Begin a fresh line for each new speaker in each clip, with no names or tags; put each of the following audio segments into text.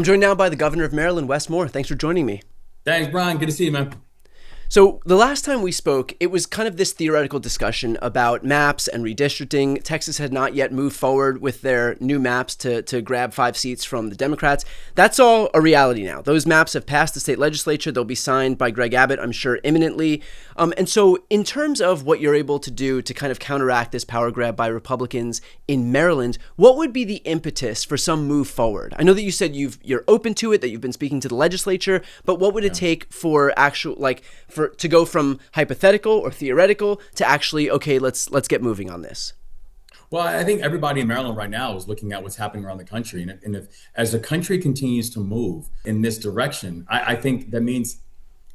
I'm joined now by the Governor of Maryland, Wes Moore. Thanks for joining me.
Thanks, Brian. Good to see you, man.
So the last time we spoke, it was kind of this theoretical discussion about maps and redistricting. Texas had not yet moved forward with their new maps to grab 5 seats from the Democrats. That's all a reality now. Those maps have passed the state legislature. They'll be signed by Greg Abbott, I'm sure, imminently. And so in terms of what you're able to do to kind of counteract this power grab by Republicans in Maryland, what would be the impetus for some move forward? I know that you said you're open to it, that you've been speaking to the legislature, but what would it take for actual, to go from hypothetical or theoretical to actually, okay, let's get moving on this?
Well, I think everybody in Maryland right now is looking at what's happening around the country. And if as the country continues to move in this direction, I think that means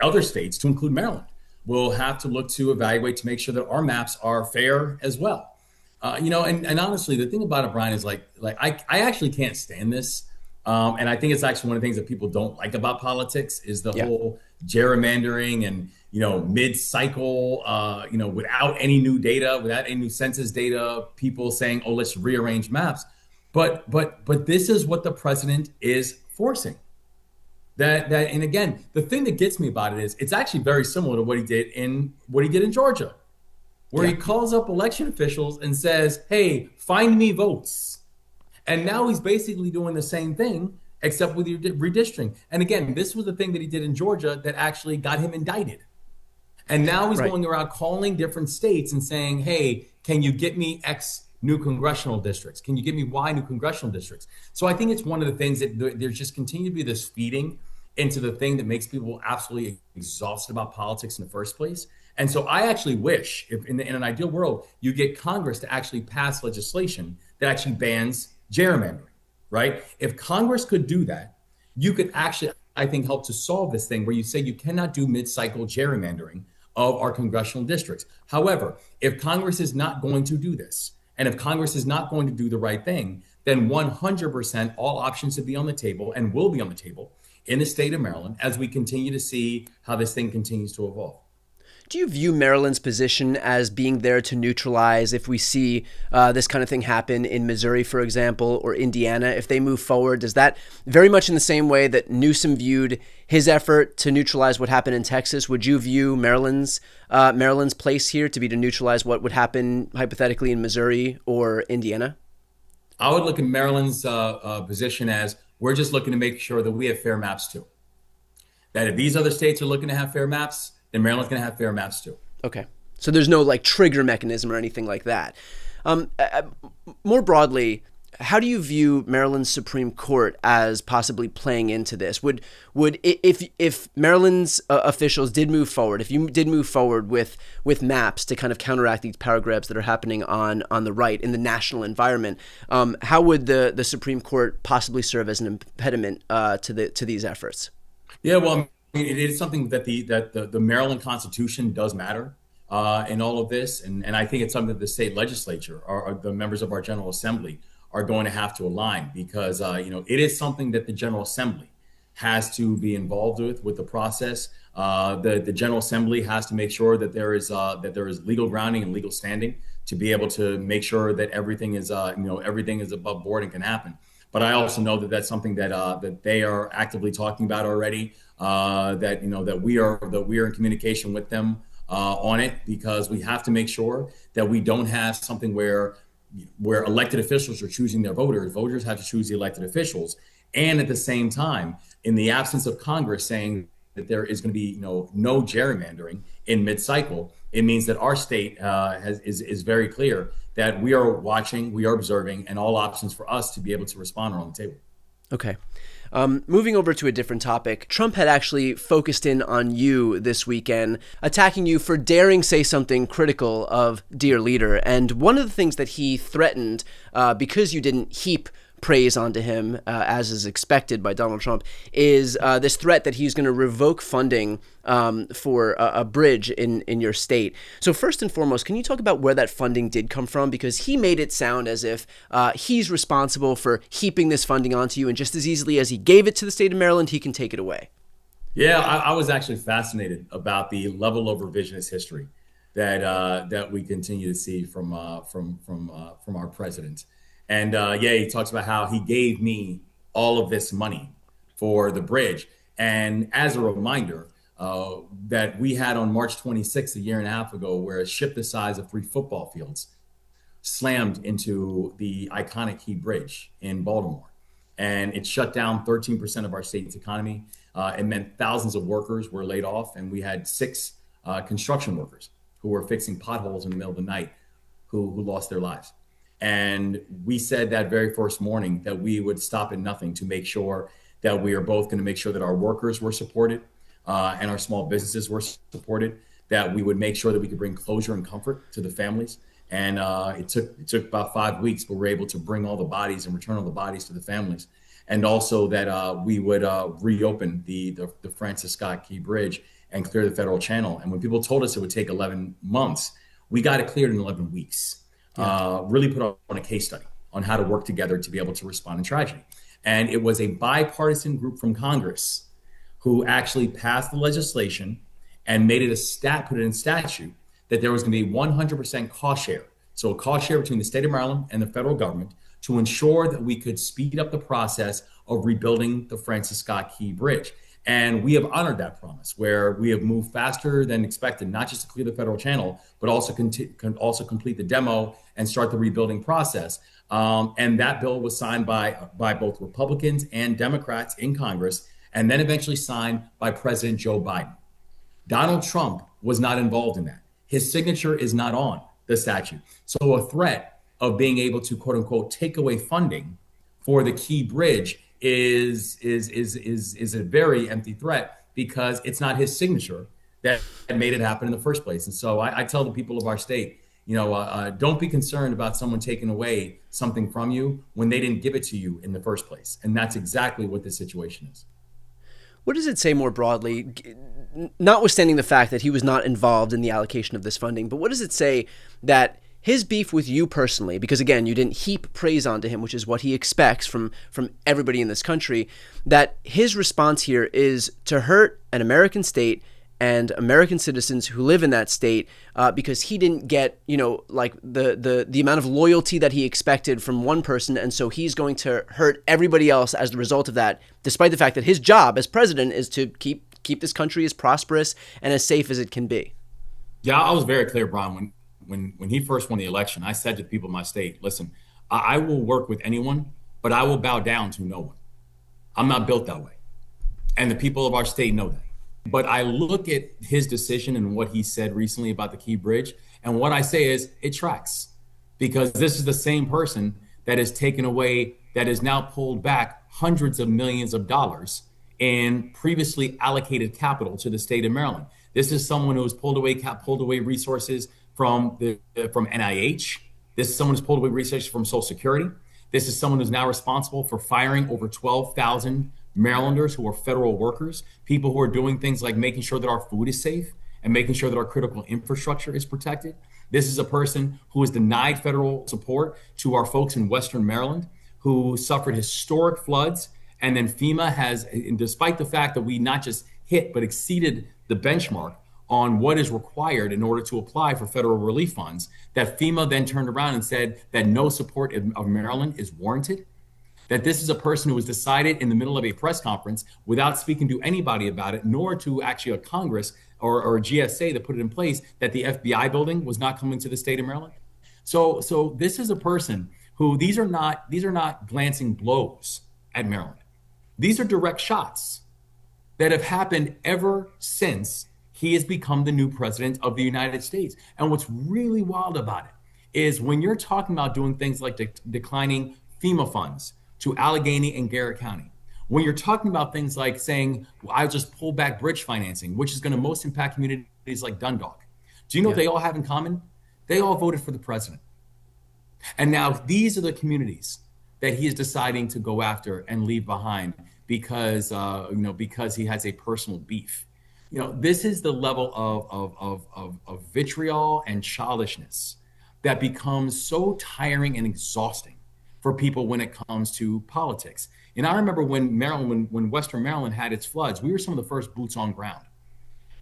other states, to include Maryland, will have to look to evaluate to make sure that our maps are fair as well. And honestly, the thing about it, Brian, is I actually can't stand this. And I think it's actually one of the things that people don't like about politics is the whole gerrymandering and, mid-cycle, without any new data, without any new census data, people saying, oh, let's rearrange maps. But this is what the president is forcing. And again, the thing that gets me about it is it's actually very similar to what he did in Georgia, where he calls up election officials and says, hey, find me votes. And now he's basically doing the same thing, except with redistricting. And again, this was the thing that he did in Georgia that actually got him indicted. And now he's going around calling different states and saying, hey, can you get me X new congressional districts? Can you get me Y new congressional districts? So I think it's one of the things that there's just continue to be this feeding into the thing that makes people absolutely exhausted about politics in the first place. And so I actually wish, if in an ideal world, you get Congress to actually pass legislation that actually bans gerrymandering, right? If Congress could do that, you could actually, I think, help to solve this thing where you say you cannot do mid-cycle gerrymandering of our congressional districts. However, if Congress is not going to do this, and if Congress is not going to do the right thing, then 100% all options should be on the table and will be on the table in the state of Maryland as we continue to see how this thing continues to evolve.
Do you view Maryland's position as being there to neutralize if we see this kind of thing happen in Missouri, for example, or Indiana? If they move forward, does that very much in the same way that Newsom viewed his effort to neutralize what happened in Texas? Would you view Maryland's place here to be to neutralize what would happen hypothetically in Missouri or Indiana?
I would look at Maryland's position as we're just looking to make sure that we have fair maps too. That if these other states are looking to have fair maps, then Maryland's going to have fair maps too.
Okay. So there's no trigger mechanism or anything like that. More broadly, how do you view Maryland's Supreme Court as possibly playing into this? Would if Maryland's officials did move forward, if you did move forward with maps to kind of counteract these power grabs that are happening on the right in the national environment, how would the Supreme Court possibly serve as an impediment to these efforts?
Yeah, well, it is something that the Maryland Constitution does matter in all of this, and I think it's something that the state legislature or the members of our General Assembly are going to have to align because it is something that the General Assembly has to be involved with the process. The General Assembly has to make sure that there is legal grounding and legal standing to be able to make sure that everything is above board and can happen. But I also know that that's something that they are actively talking about already. That we are in communication with them on it because we have to make sure that we don't have something where elected officials are choosing their voters. Voters have to choose the elected officials, and at the same time, in the absence of Congress saying that there is going to be no gerrymandering in mid-cycle, it means that our state is very clear that we are watching, we are observing, and all options for us to be able to respond are on the table.
Okay. Moving over to a different topic, Trump had actually focused in on you this weekend, attacking you for daring say something critical of Dear Leader. And one of the things that he threatened, because you didn't heap praise onto him, as is expected by Donald Trump, is this threat that he's going to revoke funding for a bridge in your state. So first and foremost, can you talk about where that funding did come from? Because he made it sound as if he's responsible for heaping this funding onto you, and just as easily as he gave it to the state of Maryland, he can take it away.
Yeah, I was actually fascinated about the level of revisionist history that we continue to see from our president. And he talks about how he gave me all of this money for the bridge. And as a reminder, that we had on March 26th, a year and a half ago, where a ship the size of 3 football fields slammed into the iconic Key Bridge in Baltimore. And it shut down 13% of our state's economy. It meant thousands of workers were laid off, and we had 6 construction workers who were fixing potholes in the middle of the night who lost their lives. And we said that very first morning that we would stop at nothing to make sure that we are both going to make sure that our workers were supported and our small businesses were supported, that we would make sure that we could bring closure and comfort to the families. And it took about 5 weeks, but we were able to bring all the bodies and return all the bodies to the families. And also that we would reopen the Francis Scott Key Bridge and clear the federal channel. And when people told us it would take 11 months, we got it cleared in 11 weeks. Really put on a case study on how to work together to be able to respond in tragedy. And it was a bipartisan group from Congress who actually passed the legislation and made it put it in statute that there was going to be 100% cost share. So a cost share between the state of Maryland and the federal government to ensure that we could speed up the process of rebuilding the Francis Scott Key Bridge. And we have honored that promise, where we have moved faster than expected, not just to clear the federal channel, but also complete the demo and start the rebuilding process. And that bill was signed by both Republicans and Democrats in Congress, and then eventually signed by President Joe Biden. Donald Trump was not involved in that. His signature is not on the statute. So a threat of being able to, quote unquote, take away funding for the Key Bridge is a very empty threat, because it's not his signature that made it happen in the first place. And so I tell the people of our state, don't be concerned about someone taking away something from you when they didn't give it to you in the first place. And that's exactly what this situation is.
What does it say more broadly, notwithstanding the fact that he was not involved in the allocation of this funding, but what does it say that his beef with you personally, because again, you didn't heap praise onto him, which is what he expects from everybody in this country, that his response here is to hurt an American state and American citizens who live in that state because he didn't get, like the amount of loyalty that he expected from one person. And so he's going to hurt everybody else as the result of that, despite the fact that his job as president is to keep this country as prosperous and as safe as it can be.
Yeah, I was very clear, Brian, when he first won the election. I said to the people in my state, listen, I will work with anyone, but I will bow down to no one. I'm not built that way. And the people of our state know that. But I look at his decision and what he said recently about the Key Bridge, and what I say is it tracks, because this is the same person that has taken away, that has now pulled back hundreds of millions of dollars in previously allocated capital to the state of Maryland. This is someone who has pulled away resources from NIH. This is someone who's pulled away resources from Social Security. This is someone who's now responsible for firing over 12,000 Marylanders who are federal workers, people who are doing things like making sure that our food is safe and making sure that our critical infrastructure is protected. This is a person who has denied federal support to our folks in Western Maryland who suffered historic floods. And then FEMA has, and despite the fact that we not just hit, but exceeded the benchmark on what is required in order to apply for federal relief funds, that FEMA then turned around and said that no support of Maryland is warranted. That this is a person who was decided in the middle of a press conference without speaking to anybody about it, nor to actually a Congress or a GSA that put it in place, that the FBI building was not coming to the state of Maryland. So this is a person who, these are not glancing blows at Maryland. These are direct shots that have happened ever since he has become the new president of the United States. And what's really wild about it is when you're talking about doing things like declining FEMA funds to Allegheny and Garrett County, when you're talking about things like saying, well, I'll just pull back bridge financing, which is going to most impact communities like Dundalk. Do you know what they all have in common? They all voted for the president. And now these are the communities that he is deciding to go after and leave behind because he has a personal beef. This is the level of vitriol and childishness that becomes so tiring and exhausting for people when it comes to politics. And I remember when Western Maryland had its floods, we were some of the first boots on ground.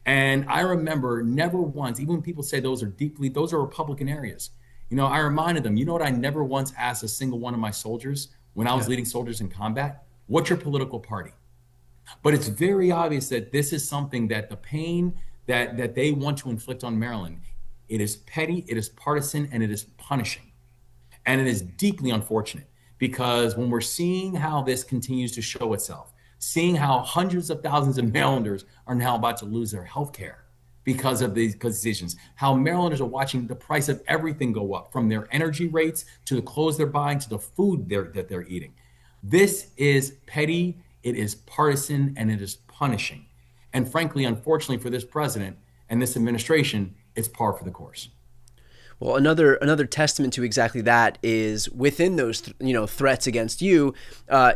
And I remember never once, even when people say those are Republican areas, I reminded them, you know what, I never once asked a single one of my soldiers when I was leading soldiers in combat, what's your political party? But it's very obvious that this is something that the pain that they want to inflict on Maryland, it is petty, it is partisan, and it is punishing. And it is deeply unfortunate because when we're seeing how this continues to show itself, seeing how hundreds of thousands of Marylanders are now about to lose their health care because of these decisions, how Marylanders are watching the price of everything go up, from their energy rates to the clothes they're buying to the food that they're eating. This is petty, it is partisan, and it is punishing. And frankly, unfortunately for this president and this administration, it's par for the course.
Well, another testament to exactly that is within those threats against you.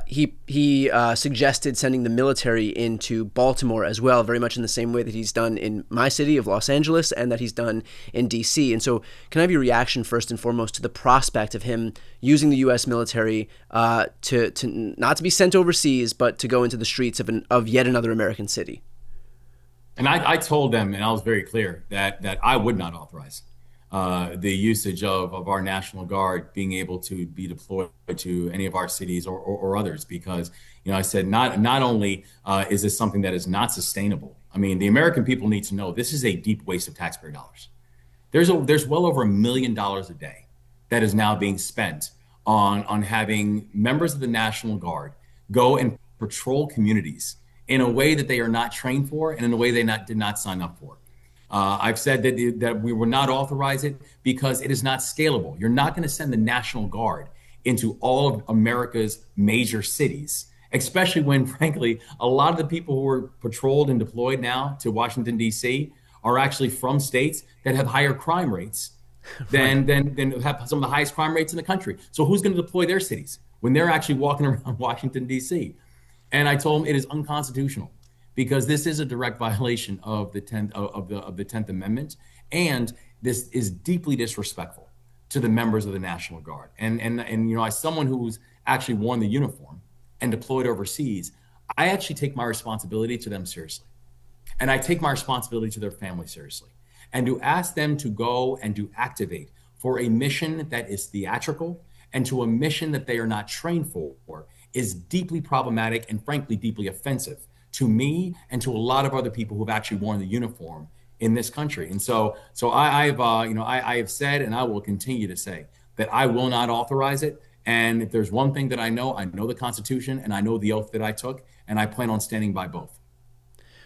He suggested sending the military into Baltimore as well, very much in the same way that he's done in my city of Los Angeles and that he's done in D.C. And so, can I have your reaction first and foremost to the prospect of him using the U.S. military to not to be sent overseas, but to go into the streets of yet another American city?
And I told them, and I was very clear that I would not authorize the usage of our National Guard being able to be deployed to any of our cities or others, because I said not only is this something that is not sustainable. I mean, the American people need to know this is a deep waste of taxpayer dollars. There's well over $1 million a day that is now being spent on having members of the National Guard go and patrol communities in a way that they are not trained for and in a way they did not sign up for. I've said that we will not authorize it because it is not scalable. You're not going to send the National Guard into all of America's major cities, especially when, frankly, a lot of the people who are patrolled and deployed now to Washington, D.C. are actually from states that have higher crime rates than have some of the highest crime rates in the country. So who's going to deploy their cities when they're actually walking around Washington, D.C.? And I told them it is unconstitutional, because this is a direct violation of the 10th Amendment, and this is deeply disrespectful to the members of the National Guard. And as someone who's actually worn the uniform and deployed overseas, I actually take my responsibility to them seriously, and I take my responsibility to their family seriously. And to ask them to go and to activate for a mission that is theatrical and to a mission that they are not trained for is deeply problematic and frankly deeply offensive to me and to a lot of other people who have actually worn the uniform in this country. And so I have said, and I will continue to say, that I will not authorize it. And if there's one thing that I know the Constitution and I know the oath that I took, and I plan on standing by both.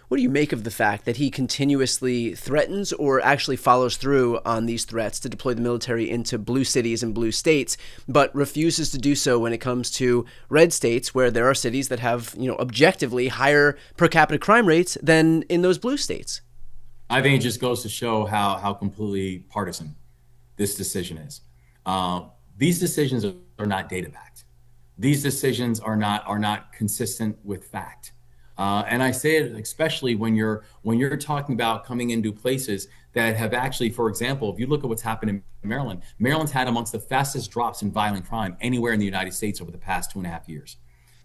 What do you make of the fact that he continuously threatens or actually follows through on these threats to deploy the military into blue cities and blue states, but refuses to do so when it comes to red states where there are cities that have, objectively higher per capita crime rates than in those blue states?
I think it just goes to show how completely partisan this decision is. These decisions are not data backed. These decisions are not consistent with fact. And I say it especially when you're talking about coming into places that have actually, for example, if you look at what's happened in Maryland, Maryland's had amongst the fastest drops in violent crime anywhere in the United States over the past 2.5 years.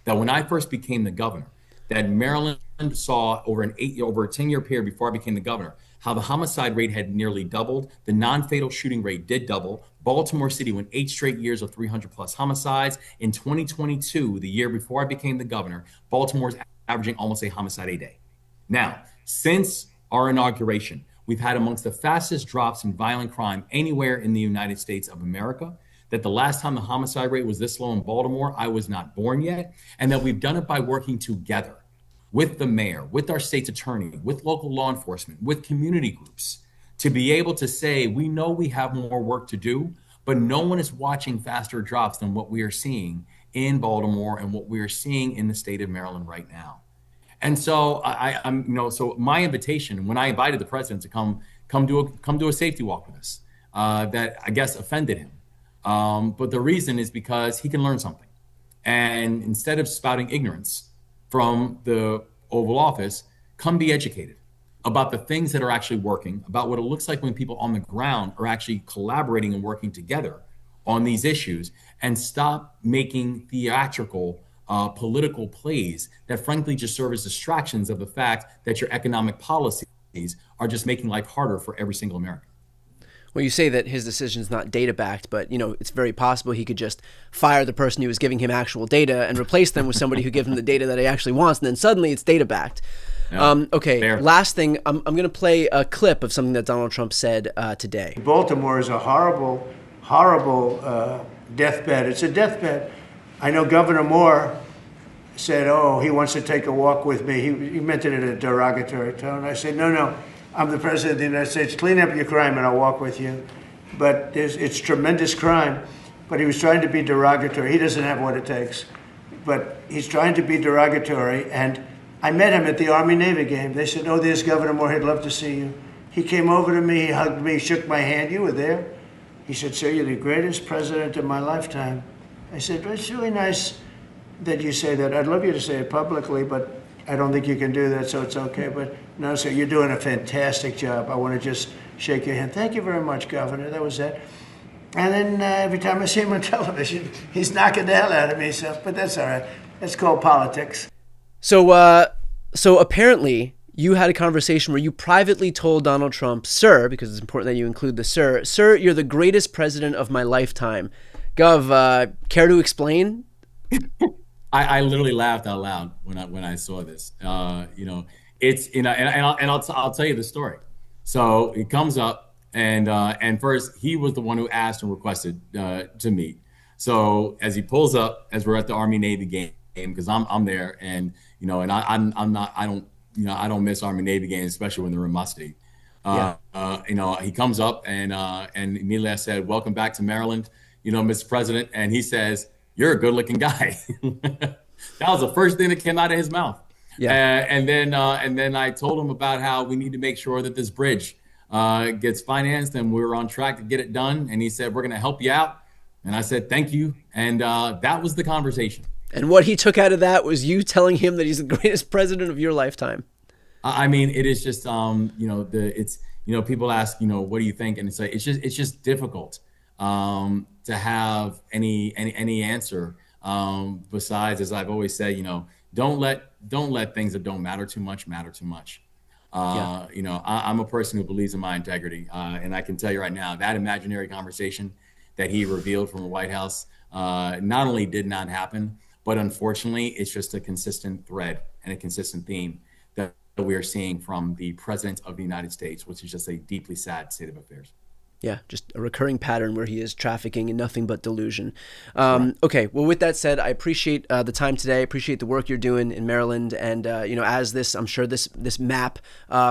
That when I first became the governor, that Maryland saw over a 10-year period before I became the governor, how the homicide rate had nearly doubled. The non-fatal shooting rate did double. Baltimore City went 8 straight years of 300 plus homicides. In 2022, the year before I became the governor, Baltimore's averaging almost a homicide a day. Now, since our inauguration, we've had amongst the fastest drops in violent crime anywhere in the United States of America. That the last time the homicide rate was this low in Baltimore, I was not born yet. And that we've done it by working together with the mayor, with our state's attorney, with local law enforcement, with community groups, to be able to say, we know we have more work to do, but no one is watching faster drops than what we are seeing in Baltimore and what we are seeing in the state of Maryland right now. And so so my invitation, when I invited the president to come do a safety walk with us, that I guess offended him. But the reason is because he can learn something. And instead of spouting ignorance from the Oval Office, come be educated about the things that are actually working, about what it looks like when people on the ground are actually collaborating and working together on these issues, and stop making theatrical political plays that frankly just serve as distractions of the fact that your economic policies are just making life harder for every single American.
Well, you say that his decision is not data backed, but it's very possible he could just fire the person who was giving him actual data and replace them with somebody who gives him the data that he actually wants, and then suddenly it's data backed.
Yeah,
Okay,
fair.
last thing, I'm going to play a clip of something that Donald Trump said today.
Baltimore is a horrible, horrible deathbed. It's a deathbed. I know Governor Moore said, "Oh, he wants to take a walk with me." He meant it in a derogatory tone. I said, "No, I'm the president of the United States. Clean up your crime and I'll walk with you." But it's tremendous crime. But he was trying to be derogatory. He doesn't have what it takes. But he's trying to be derogatory. And I met him at the Army-Navy game. They said, "Oh, there's Governor Moore. He'd love to see you." He came over to me, he hugged me, shook my hand. "You were there." He said, "Sir, you're the greatest president of my lifetime." I said, "Well, it's really nice that you say that. I'd love you to say it publicly, but I don't think you can do that, so it's okay. But no, sir, you're doing a fantastic job. I want to just shake your hand. Thank you very much, Governor." That was it. And then every time I see him on television, he's knocking the hell out of me. So, but that's all right. That's called politics.
So apparently you had a conversation where you privately told Donald Trump, "Sir," because it's important that you include the sir, "you're the greatest president of my lifetime." Gov, care to explain?
I literally laughed out loud when I saw this. It's and I'll tell you the story. So he comes up and first he was the one who asked and requested to meet. So as he pulls up, as we're at the Army Navy game, because I'm there, and I don't miss Army Navy games, especially when they're in musty. He comes up and immediately I said, "Welcome back to Maryland, Mr. President," and he says, "You're a good-looking guy." That was the first thing that came out of his mouth.
Yeah.
And then I told him about how we need to make sure that this bridge gets financed, and we're on track to get it done. And he said, "We're going to help you out." And I said, "Thank you." And that was the conversation.
And what he took out of that was you telling him that he's the greatest president of your lifetime.
I mean, it is just, people ask, "What do you think?" And it's just difficult to have any answer besides, as I've always said, don't let things that don't matter too much matter too much. I'm a person who believes in my integrity, and I can tell you right now that imaginary conversation that he revealed from the White House not only did not happen, but unfortunately, it's just a consistent thread and a consistent theme that we are seeing from the President of the United States, which is just a deeply sad state of affairs.
Yeah, just a recurring pattern where he is trafficking in nothing but delusion. Okay, well, with that said, I appreciate the time today. I appreciate the work you're doing in Maryland. And, as I'm sure this map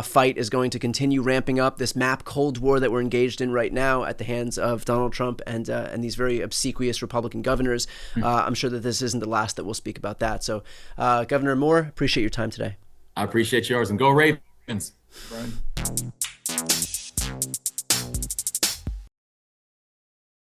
fight is going to continue ramping up, this map Cold War that we're engaged in right now at the hands of Donald Trump and these very obsequious Republican governors. I'm sure that this isn't the last that we'll speak about that. So, Governor Moore, appreciate your time today.
I appreciate yours, and go Ravens, Brian.